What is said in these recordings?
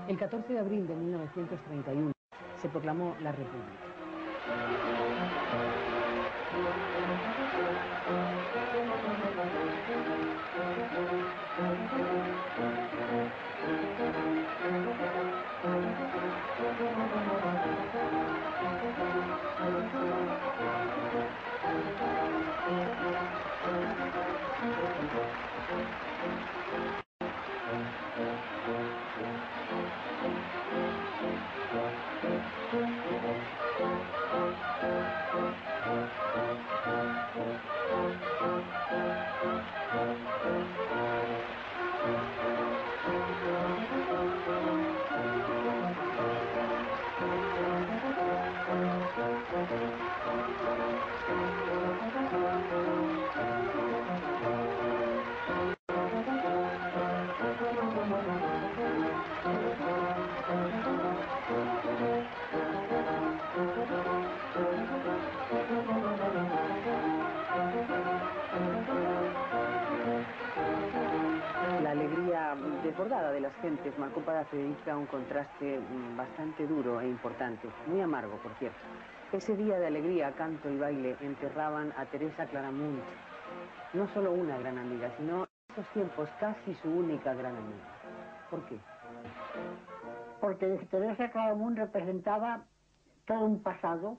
El 14 de abril de 1931 se proclamó la República. La alegría desbordada de las gentes marcó para Federica un contraste bastante duro e importante, muy amargo, por cierto. Ese día de alegría, canto y baile enterraban a Teresa Claramunt, no solo una gran amiga, sino en esos tiempos casi su única gran amiga. ¿Por qué? Porque Teresa Claramunt representaba todo un pasado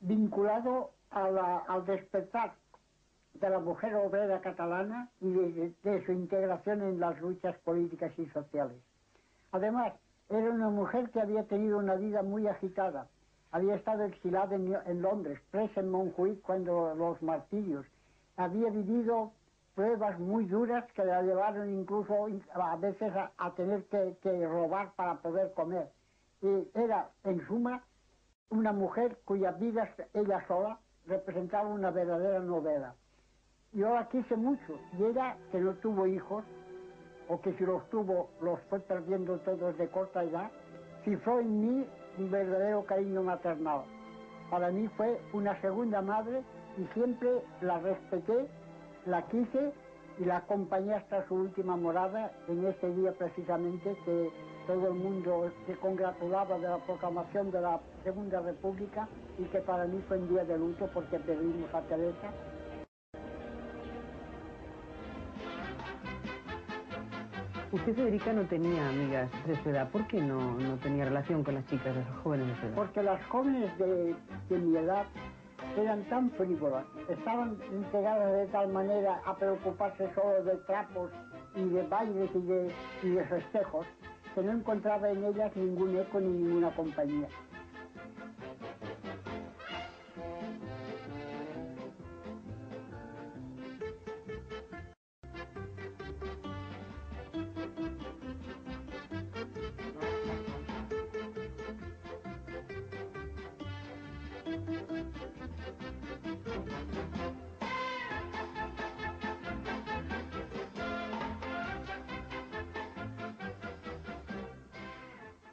vinculado al despertar de la mujer obrera catalana y de su integración en las luchas políticas y sociales. Además, era una mujer que había tenido una vida muy agitada. Había estado exilada en Londres, presa en Montjuïc cuando los martirios. Había vivido pruebas muy duras que la llevaron incluso a veces a tener que robar para poder comer. Y era, en suma, una mujer cuya vida ella sola representaba una verdadera novela. Yo la quise mucho, y ella, que no tuvo hijos, o que si los tuvo, los fue perdiendo todos de corta edad, cifró en mí un verdadero cariño maternal. Para mí fue una segunda madre y siempre la respeté, la quise y la acompañé hasta su última morada en ese día precisamente que todo el mundo se congratulaba de la proclamación de la Segunda República y que para mí fue un día de luto porque perdimos a Teresa. Usted, Federica, no tenía amigas de su edad. ¿Por qué no tenía relación con las chicas, las jóvenes de su edad? Porque las jóvenes de mi edad eran tan frívolas, estaban entregadas de tal manera a preocuparse solo de trapos y de bailes y de festejos, que no encontraba en ellas ningún eco ni ninguna compañía.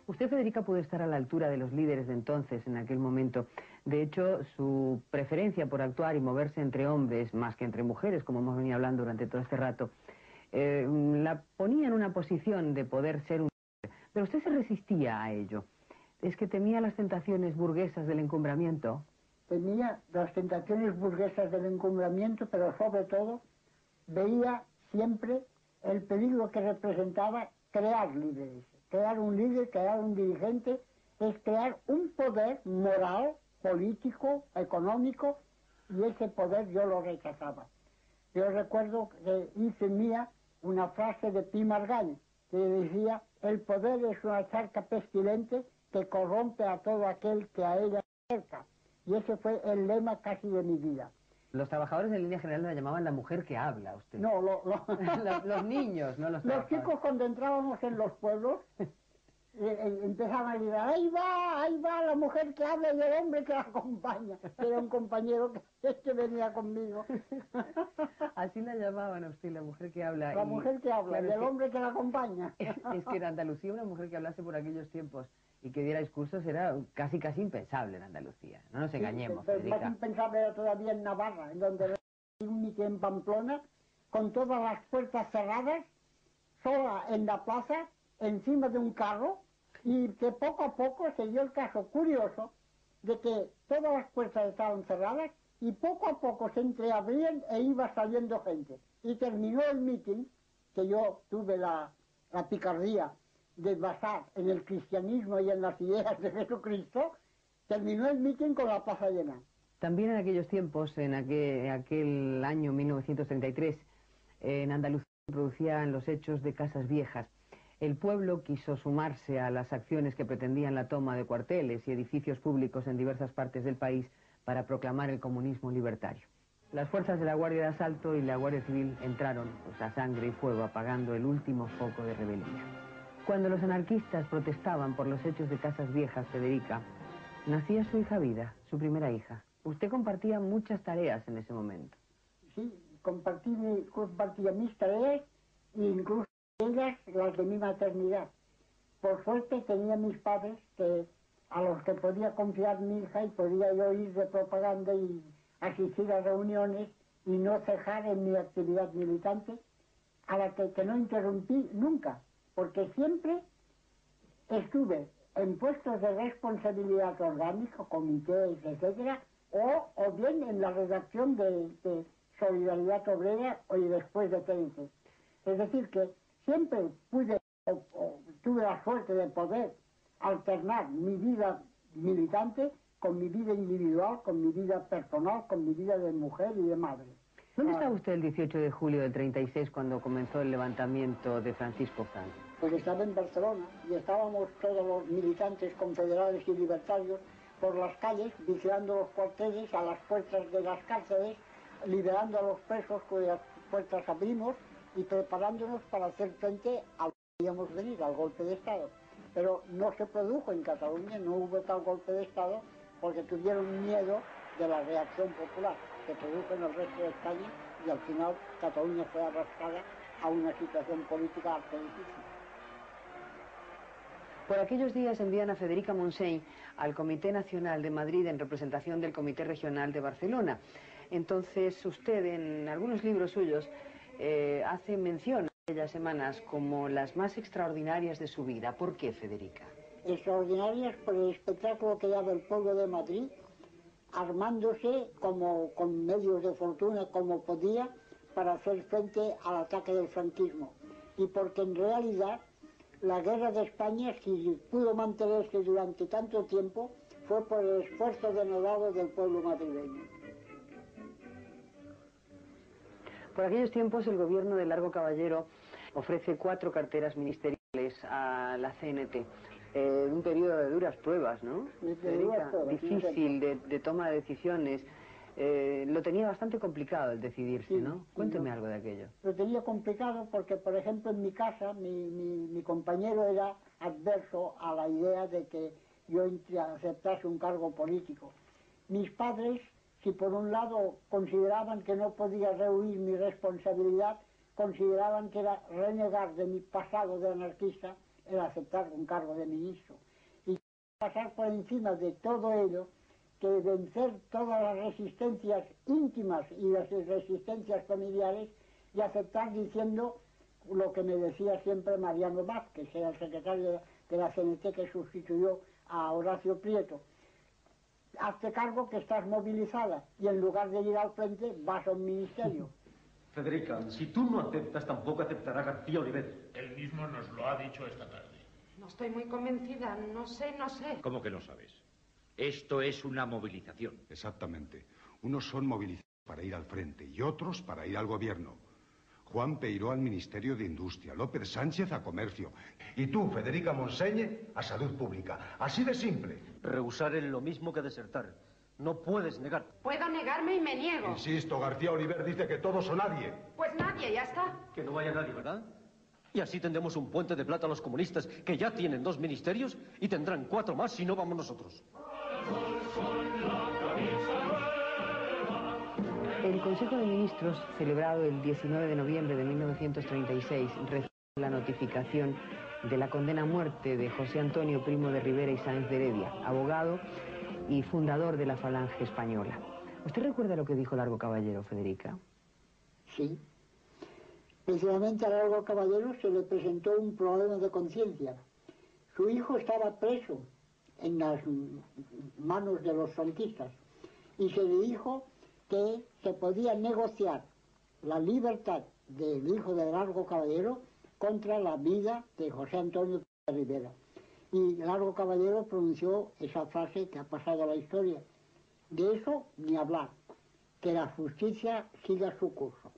Usted, Federica, pudo estar a la altura de los líderes de entonces, en aquel momento. De hecho, su preferencia por actuar y moverse entre hombres, más que entre mujeres, como hemos venido hablando durante todo este rato, la ponía en una posición de poder ser un líder. Pero usted se resistía a ello. ¿Es que temía las tentaciones burguesas del encumbramiento? Temía las tentaciones burguesas del encumbramiento, pero sobre todo veía siempre el peligro que representaba crear líderes. Crear un líder, crear un dirigente, es crear un poder moral, político, económico, y ese poder yo lo rechazaba. Yo recuerdo que hice mía una frase de Pi Margall, que decía: el poder es una charca pestilente que corrompe a todo aquel que a ella se acerca. Y ese fue el lema casi de mi vida. Los trabajadores en línea general la llamaban la mujer que habla, usted. No, los niños, no los trabajadores. Los chicos, cuando entrábamos en los pueblos, empezaban a decir: ahí va la mujer que habla y el hombre que la acompaña. Era un compañero que venía conmigo. Así la llamaban a usted, la mujer que habla. La mujer que habla, claro, y el hombre que la acompaña. Es que en Andalucía una mujer que hablase por aquellos tiempos y que diera discursos era casi impensable en Andalucía. No nos engañemos, pero Federica. más impensable era todavía en Navarra, en donde única en Pamplona, con todas las puertas cerradas, sola en la plaza, encima de un carro, y que poco a poco se dio el caso curioso de que todas las puertas estaban cerradas y poco a poco se entreabrían e iba saliendo gente. Y terminó el mitin, que yo tuve la picardía de basar en el cristianismo y en las ideas de Jesucristo, terminó el mitin con la plaza llena. También en aquellos tiempos, en aquel año 1933, en Andalucía se producían los hechos de Casas Viejas. El pueblo quiso sumarse a las acciones que pretendían la toma de cuarteles y edificios públicos en diversas partes del país para proclamar el comunismo libertario. Las fuerzas de la Guardia de Asalto y la Guardia Civil entraron a sangre y fuego, apagando el último foco de rebeldía. Cuando los anarquistas protestaban por los hechos de Casas Viejas, Federica, nacía su hija Vida, su primera hija. Usted compartía muchas tareas en ese momento. Sí, compartía mis tareas e incluso ellas las de mi maternidad. Por suerte tenía mis padres a los que podía confiar mi hija y podía yo ir de propaganda y asistir a reuniones y no cejar en mi actividad militante, a la que no interrumpí nunca, porque siempre estuve en puestos de responsabilidad orgánica, comités, etcétera, o bien en la redacción de Solidaridad Obrera y después de TNC. Es decir, que siempre tuve la suerte de poder alternar mi vida militante con mi vida individual, con mi vida personal, con mi vida de mujer y de madre. ¿Dónde estaba usted el 18 de julio del 36 cuando comenzó el levantamiento de Francisco Franco? Pues estaba en Barcelona y estábamos todos los militantes confederados y libertarios por las calles, vigilando los cuarteles a las puertas de las cárceles, liberando a los presos cuyas puertas abrimos y preparándonos para hacer frente a lo que íbamos a venir, al golpe de Estado. Pero no se produjo en Cataluña, no hubo tal golpe de Estado porque tuvieron miedo de la reacción popular que produjo en el resto de España y al final Cataluña fue arrastrada a una situación política harto difícil. Por aquellos días envían a Federica Montseny al Comité Nacional de Madrid en representación del Comité Regional de Barcelona. Entonces usted en algunos libros suyos hace mención a aquellas semanas como las más extraordinarias de su vida. ¿Por qué, Federica? Extraordinarias por el espectáculo que daba el pueblo de Madrid, armándose con medios de fortuna como podía para hacer frente al ataque del franquismo. Y porque en realidad la guerra de España, si pudo mantenerse durante tanto tiempo, fue por el esfuerzo denodado del pueblo madrileño. Por aquellos tiempos el gobierno de Largo Caballero ofrece 4 carteras ministeriales a la CNT. Un periodo de duras pruebas, ¿no? Difícil de toma de decisiones. Lo tenía bastante complicado el decidirse, sí, ¿no? Cuénteme algo de aquello. Lo tenía complicado porque, por ejemplo, en mi casa, mi compañero era adverso a la idea de que yo aceptase un cargo político. Mis padres, si por un lado consideraban que no podía rehuir mi responsabilidad, consideraban que era renegar de mi pasado de anarquista el aceptar un cargo de ministro. Y pasar por encima de todo ello, que vencer todas las resistencias íntimas y las resistencias familiares y aceptar diciendo lo que me decía siempre Mariano Vázquez, que era el secretario de la CNT que sustituyó a Horacio Prieto. Hazte cargo que estás movilizada y en lugar de ir al frente vas a un ministerio. Federica, si tú no aceptas, tampoco aceptará García Oliver. Él mismo nos lo ha dicho esta tarde. No estoy muy convencida, no sé. ¿Cómo que no sabes? Esto es una movilización. Exactamente. Unos son movilizados para ir al frente y otros para ir al gobierno. Juan Peiró al Ministerio de Industria, López Sánchez a Comercio. Y tú, Federica Montseny, a Salud Pública. Así de simple. Rehusar es lo mismo que desertar. No puedes negar. Puedo negarme y me niego. Insisto, García Oliver dice que todos o nadie. Pues nadie, ya está. Que no vaya nadie, ¿verdad? Y así tendremos un puente de plata a los comunistas, que ya tienen 2 ministerios, y tendrán 4 más si no vamos nosotros. El Consejo de Ministros, celebrado el 19 de noviembre de 1936, recibe la notificación de la condena a muerte de José Antonio Primo de Rivera y Sáenz de Heredia, abogado y fundador de la Falange Española. ¿Usted recuerda lo que dijo Largo Caballero, Federica? Sí. Precisamente a Largo Caballero se le presentó un problema de conciencia. Su hijo estaba preso en las manos de los franquistas y se le dijo que se podía negociar la libertad del hijo de Largo Caballero contra la vida de José Antonio Rivera. Y Largo Caballero pronunció esa frase que ha pasado a la historia: de eso ni hablar, que la justicia siga su curso.